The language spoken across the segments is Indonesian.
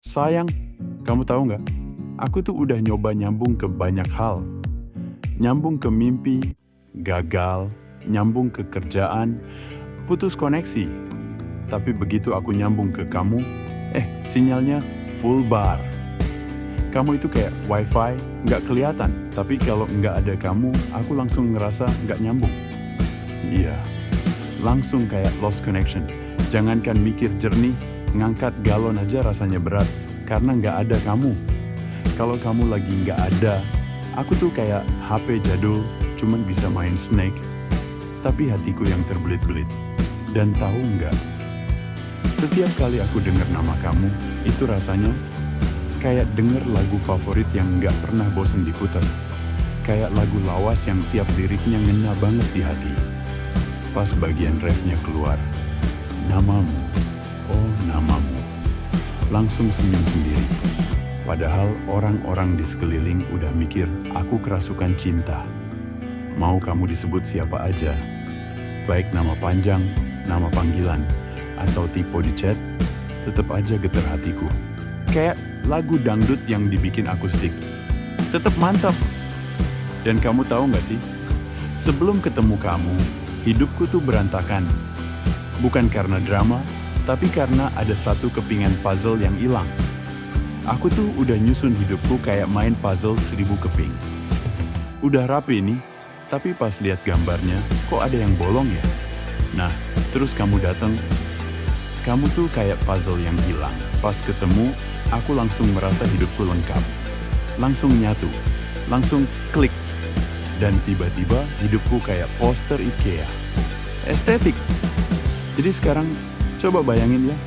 Sayang, kamu tahu nggak? Aku tuh udah nyoba nyambung ke banyak hal. Nyambung ke mimpi, gagal, nyambung ke kerjaan, putus koneksi. Tapi begitu aku nyambung ke kamu, sinyalnya full bar. Kamu itu kayak wifi, nggak kelihatan. Tapi kalau nggak ada kamu, aku langsung ngerasa nggak nyambung. Iya, langsung kayak lost connection. Jangankan mikir jernih, ngangkat galon aja rasanya berat. Karena nggak ada kamu. Kalau kamu lagi nggak ada, aku tuh kayak HP jadul, cuman bisa main Snake. Tapi hatiku yang terbelit-belit. Dan tahu nggak? Setiap kali aku dengar nama kamu, itu rasanya kayak denger lagu favorit yang nggak pernah bosen diputar. Kayak lagu lawas yang tiap liriknya ngena banget di hati. Pas bagian refnya keluar, namamu, oh namamu. Langsung senyum sendiri. Padahal orang-orang di sekeliling udah mikir aku kerasukan cinta. Mau kamu disebut siapa aja, baik nama panjang, nama panggilan, atau tipe di chat, tetap aja getar hatiku. Kayak lagu dangdut yang dibikin akustik. Tetap mantap. Dan kamu tahu nggak sih, sebelum ketemu kamu, hidupku tuh berantakan. Bukan karena drama, tapi karena ada satu kepingan puzzle yang hilang. Aku tuh udah nyusun hidupku kayak main puzzle 1000 keping. Udah rapi nih, tapi pas lihat gambarnya, kok ada yang bolong ya? Nah, terus kamu datang. Kamu tuh kayak puzzle yang hilang. Pas ketemu, aku langsung merasa hidupku lengkap. Langsung nyatu, langsung klik. Dan tiba-tiba hidupku kayak poster IKEA. Estetik. Jadi sekarang, coba bayangin ya.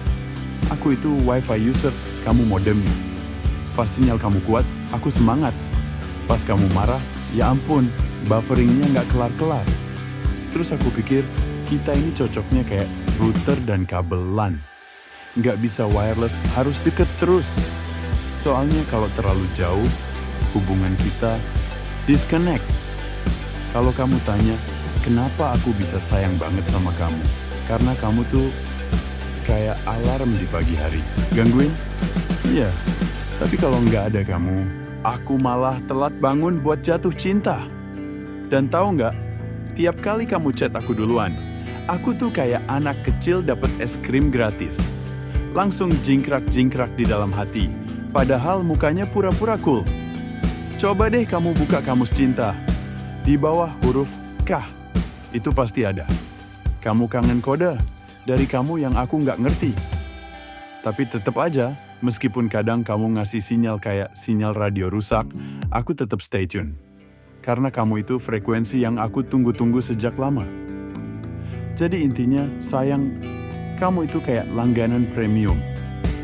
Aku itu wifi user, kamu modemnya. Pas sinyal kamu kuat, aku semangat. Pas kamu marah, ya ampun, bufferingnya nggak kelar-kelar. Terus aku pikir, kita ini cocoknya kayak router dan kabel LAN. Nggak bisa wireless, harus deket terus. Soalnya kalau terlalu jauh, hubungan kita disconnect. Kalau kamu tanya, kenapa aku bisa sayang banget sama kamu? Karena kamu tuh kayak alarm di pagi hari. Gangguin? Iya, tapi kalau nggak ada kamu, aku malah telat bangun buat jatuh cinta. Dan tahu nggak, tiap kali kamu chat aku duluan, aku tuh kayak anak kecil dapat es krim gratis. Langsung jingkrak-jingkrak di dalam hati, padahal mukanya pura-pura cool. Coba deh kamu buka kamus cinta. Di bawah huruf K, itu pasti ada. Kamu kangen kode dari kamu yang aku nggak ngerti. Tapi tetap aja, meskipun kadang kamu ngasih sinyal kayak sinyal radio rusak, aku tetap stay tune. Karena kamu itu frekuensi yang aku tunggu-tunggu sejak lama. Jadi intinya, sayang, kamu itu kayak langganan premium.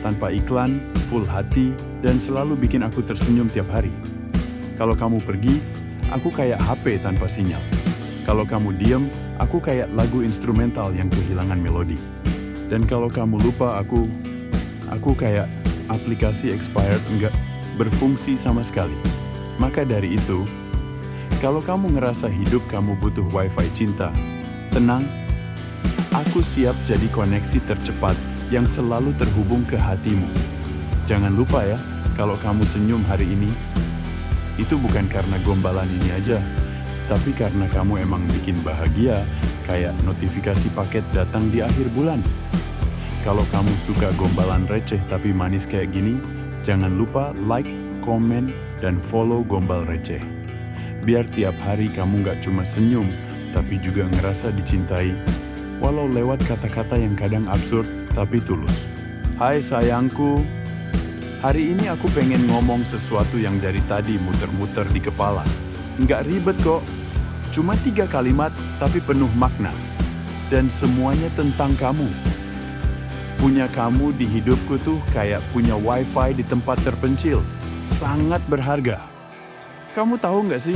Tanpa iklan, full hati, dan selalu bikin aku tersenyum tiap hari. Kalau kamu pergi, aku kayak HP tanpa sinyal. Kalau kamu diem, aku kayak lagu instrumental yang kehilangan melodi. Dan kalau kamu lupa aku kayak aplikasi expired nggak berfungsi sama sekali. Maka dari itu, kalau kamu ngerasa hidup kamu butuh wifi cinta, tenang, aku siap jadi koneksi tercepat yang selalu terhubung ke hatimu. Jangan lupa ya, kalau kamu senyum hari ini, itu bukan karena gombalan ini aja, tapi karena kamu emang bikin bahagia, kayak notifikasi paket datang di akhir bulan. Kalau kamu suka gombalan receh tapi manis kayak gini, jangan lupa like, komen, dan follow Gombal Receh. Biar tiap hari kamu nggak cuma senyum, tapi juga ngerasa dicintai, walau lewat kata-kata yang kadang absurd tapi tulus. Hai sayangku, hari ini aku pengen ngomong sesuatu yang dari tadi muter-muter di kepala. Nggak ribet kok, cuma 3 kalimat tapi penuh makna. Dan semuanya tentang kamu. Punya kamu di hidupku tuh kayak punya wifi di tempat terpencil. Sangat berharga. Kamu tahu nggak sih,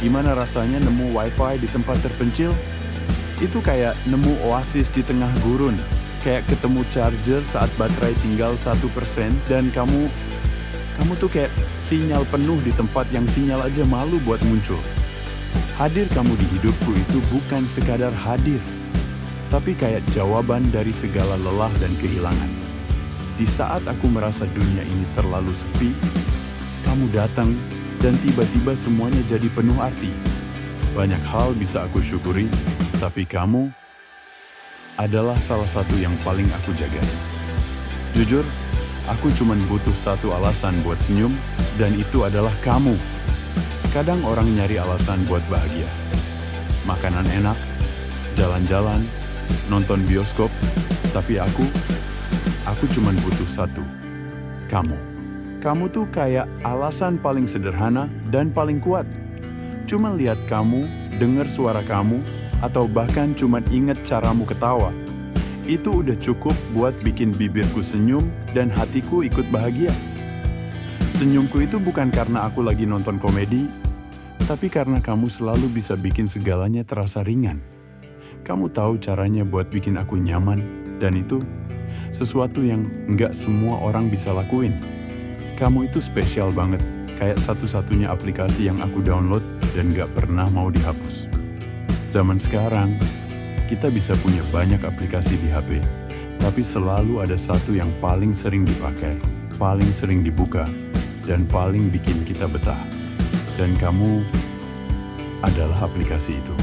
gimana rasanya nemu wifi di tempat terpencil? Itu kayak nemu oasis di tengah gurun. Kayak ketemu charger saat baterai tinggal 1% dan kamu tuh kayak sinyal penuh di tempat yang sinyal aja malu buat muncul. Hadir kamu di hidupku itu bukan sekadar hadir, tapi kayak jawaban dari segala lelah dan kehilangan. Di saat aku merasa dunia ini terlalu sepi, kamu datang dan tiba-tiba semuanya jadi penuh arti. Banyak hal bisa aku syukuri, tapi kamu adalah salah satu yang paling aku jaga. Jujur, aku cuma butuh satu alasan buat senyum, dan itu adalah kamu. Kadang orang nyari alasan buat bahagia. Makanan enak, jalan-jalan, nonton bioskop, tapi aku cuma butuh satu. Kamu. Kamu tuh kayak alasan paling sederhana dan paling kuat. Cuma lihat kamu, dengar suara kamu, atau bahkan cuma ingat caramu ketawa. Itu udah cukup buat bikin bibirku senyum dan hatiku ikut bahagia. Senyumku itu bukan karena aku lagi nonton komedi, tapi karena kamu selalu bisa bikin segalanya terasa ringan. Kamu tahu caranya buat bikin aku nyaman, dan itu sesuatu yang nggak semua orang bisa lakuin. Kamu itu spesial banget, kayak satu-satunya aplikasi yang aku download dan nggak pernah mau dihapus. Zaman sekarang, kita bisa punya banyak aplikasi di HP, tapi selalu ada satu yang paling sering dipakai, paling sering dibuka, dan paling bikin kita betah. Dan kamu adalah aplikasi itu.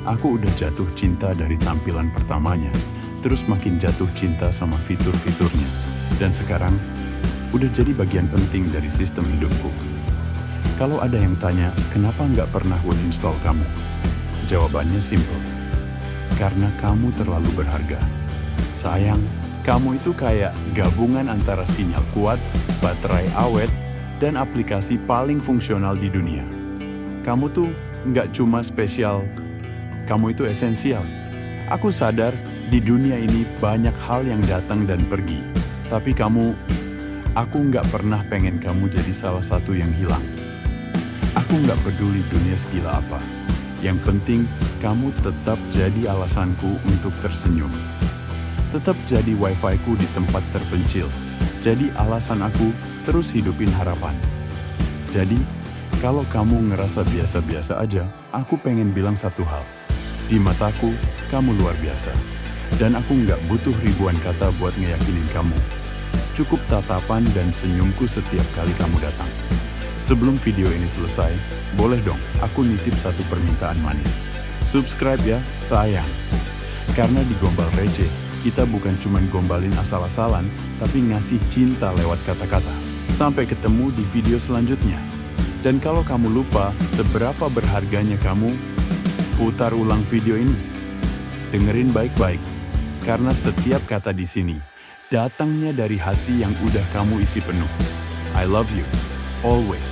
Aku udah jatuh cinta dari tampilan pertamanya, terus makin jatuh cinta sama fitur-fiturnya. Dan sekarang, udah jadi bagian penting dari sistem hidupku. Kalau ada yang tanya, kenapa nggak pernah uninstall kamu? Jawabannya simple. Karena kamu terlalu berharga. Sayang, kamu itu kayak gabungan antara sinyal kuat, baterai awet, dan aplikasi paling fungsional di dunia. Kamu tuh nggak cuma spesial, kamu itu esensial. Aku sadar di dunia ini banyak hal yang datang dan pergi, tapi aku nggak pernah pengen kamu jadi salah satu yang hilang. Aku nggak peduli dunia segila apa. Yang penting, kamu tetap jadi alasanku untuk tersenyum. Tetap jadi wifi-ku di tempat terpencil. Jadi alasan aku terus hidupin harapan. Jadi, kalau kamu ngerasa biasa-biasa aja, aku pengen bilang satu hal. Di mataku, kamu luar biasa. Dan aku nggak butuh ribuan kata buat ngeyakinin kamu. Cukup tatapan dan senyumku setiap kali kamu datang. Sebelum video ini selesai, boleh dong aku nitip satu permintaan manis. Subscribe ya, sayang. Karena di Gombal Receh, kita bukan cuma gombalin asal-asalan, tapi ngasih cinta lewat kata-kata. Sampai ketemu di video selanjutnya. Dan kalau kamu lupa seberapa berharganya kamu, putar ulang video ini. Dengerin baik-baik, karena setiap kata di sini datangnya dari hati yang udah kamu isi penuh. I love you, always.